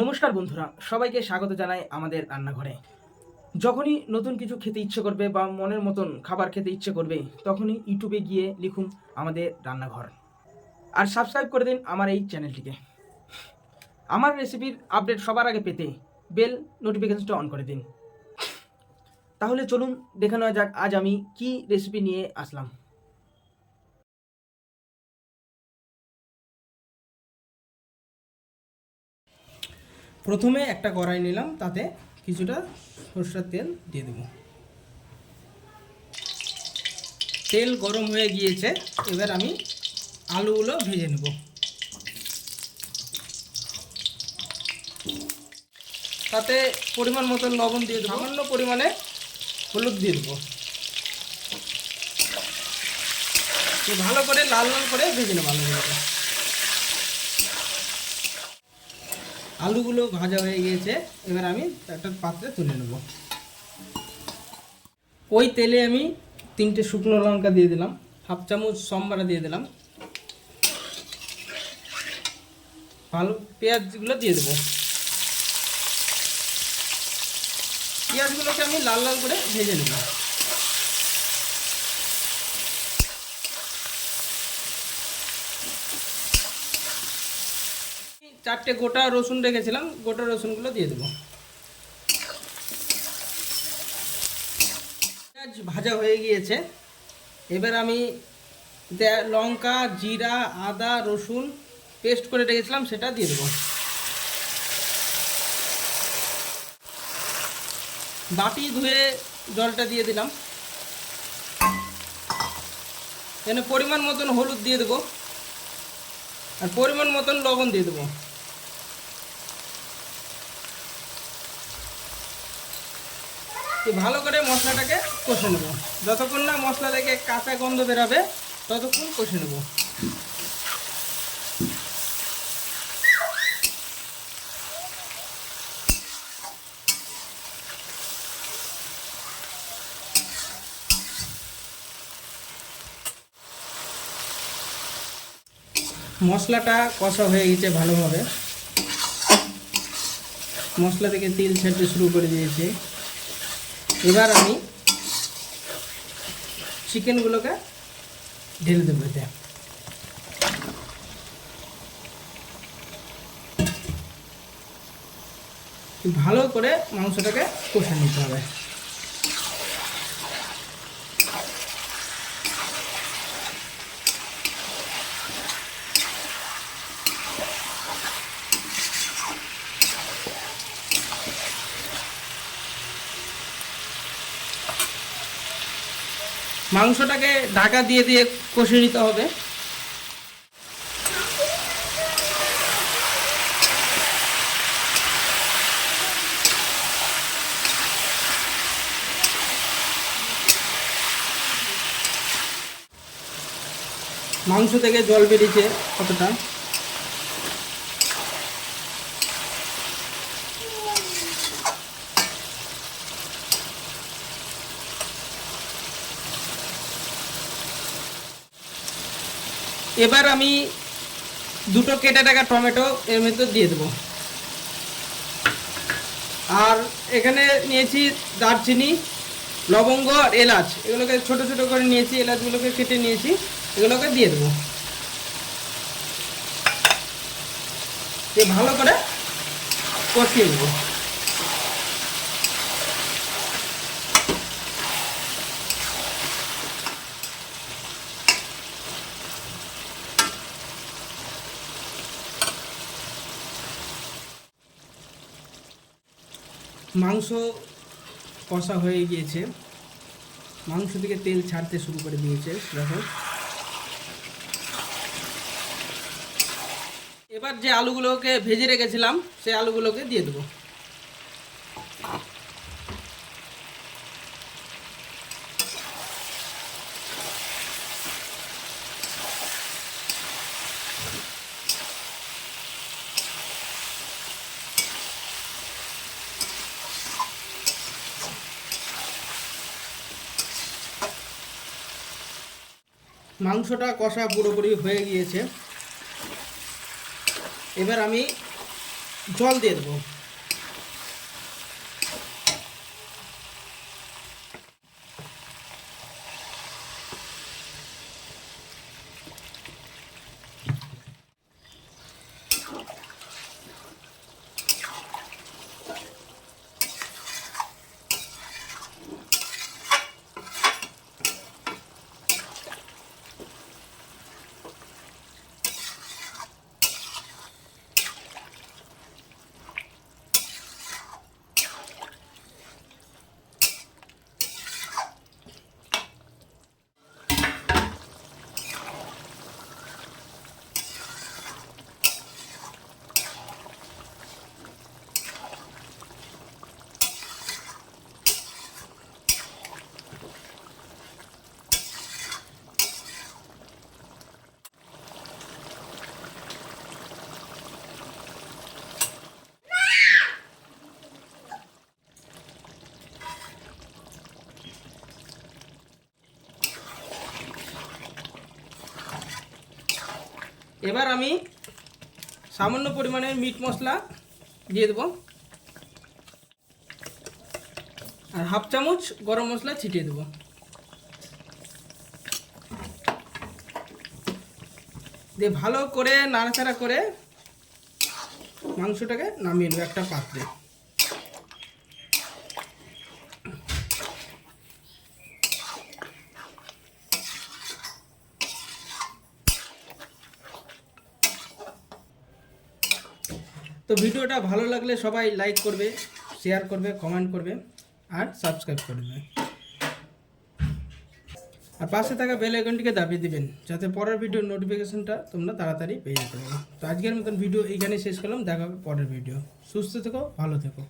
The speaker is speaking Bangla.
নমস্কার বন্ধুরা, সবাইকে স্বাগত জানাই আমাদের রান্নাঘরে। যখনই নতুন কিছু খেতে ইচ্ছে করবে বা মনের মতন খাবার খেতে ইচ্ছে করবে, তখনই ইউটিউবে গিয়ে লিখুন আমাদের রান্নাঘর, আর সাবস্ক্রাইব করে দিন আমার এই চ্যানেলটিকে। আমার রেসিপির আপডেট সবার আগে পেতে বেল নোটিফিকেশনটা অন করে দিন। তাহলে চলুন দেখে নেওয়া যাক আজ আমি কি রেসিপি নিয়ে আসলাম। প্রথমে একটা কড়াই নিলাম, তাতে কিছুটা সরষের তেল দিয়ে দেব। তেল গরম হয়ে গিয়েছে, এবার আমি আলুগুলো ভেজে নেব। তাতে পরিমাণ মতো লবণ দিয়ে দেবো, সামান্য পরিমাণে হলুদ দিয়ে দেবো। ভালো করে লাল লাল করে ভেজে নেব আলুগুলোকে। আলুগুলো ভাজা হয়ে গিয়েছে, এবার আমি একটা পাত্রে তুলে নেব। ওই তেলে আমি 3টে শুকনো লঙ্কা দিয়ে দিলাম, হাফ চামচ সম্বারা দিয়ে দিলাম, ভালো পেঁয়াজগুলো দিয়ে দেবো। পেঁয়াজগুলোকে আমি লাল লাল করে ভেজে নেব। চারটে গোটা রসুন রেখেছিলাম, গোটা রসুনগুলো দিয়ে দেবো। পেঁয়াজ ভাজা হয়ে গিয়েছে, এবার আমি লঙ্কা, জিরা, আদা, রসুন পেস্ট করে রেখেছিলাম সেটা দিয়ে দেবো। বাটি ধুয়ে জলটা দিয়ে দিলাম। এখানে পরিমাণ মতন হলুদ দিয়ে দেবো, আর পরিমাণ মতন লবণ দিয়ে দেবো। ভালো করে মশলাটাকে কষে নেব, যতক্ষণ না মশলা থেকে কাঁচা গন্ধ বেরাবে ততক্ষণ কষে নেব। মশলাটা কষা হয়ে গেছে ভালোভাবে, মশলা থেকে তেল ছাড়তে শুরু করে দিয়েছে। এবার আমি চিকেনগুলোকে ঢেলে দেবো এতে। ভালো করে মাংসটাকে কষে নিতে হবে। মাংসটাকে ঢাকা দিয়ে দিয়ে কষে নিতে হবে। মাংস থেকে জল বেরিয়েছে কতটা, এবার আমি দুটো কেটে রাখা টমেটো এর মধ্যে দিয়ে দেবো। আর এখানে নিয়েছি দারচিনি, লবঙ্গ আর এলাচ, এগুলোকে ছোট ছোট করে নিয়েছি, এলাচগুলোকে কেটে নিয়েছি, এগুলোকে দিয়ে দেবো। ভালো করে কষিয়ে নেব। মাংস কষা হয়ে গিয়েছে, মাংস থেকে তেল ছাড়তে শুরু করে দিয়েছে দেখো। এবার যে আলুগুলোকে ভেজে রেখেছিলাম সেই আলুগুলোকে দিয়ে দেবো। মাংসটা কষা পুরোপুরি হয়ে গিয়েছে, এবার আমি জল দিয়ে দেবো। এবার আমি সামান্য পরিমাণে মিট মশলা দিয়ে দেবো আর হাফ চামচ গরম মশলা ছিটিয়ে দেবো। দিয়ে ভালো করে নাড়াচাড়া করে মাংসটাকে নামিয়ে নেবো একটা পাত্রে। তো ভিডিওটা ভালো লাগলে সবাই লাইক করবে, শেয়ার করবে, কমেন্ট করবে আর সাবস্ক্রাইব করবে। আর পাশে থাকা বেল আইকনটিকে দাবিয়ে দিবেন যাতে পরের ভিডিওর নোটিফিকেশনটা তোমরা তাড়াতাড়ি পেয়ে যেতে পারো। তো আজকের মতন ভিডিও এইখানে শেষ করলাম, দেখা হবে পরের ভিডিও। সুস্থ থেকো, ভালো থেকো।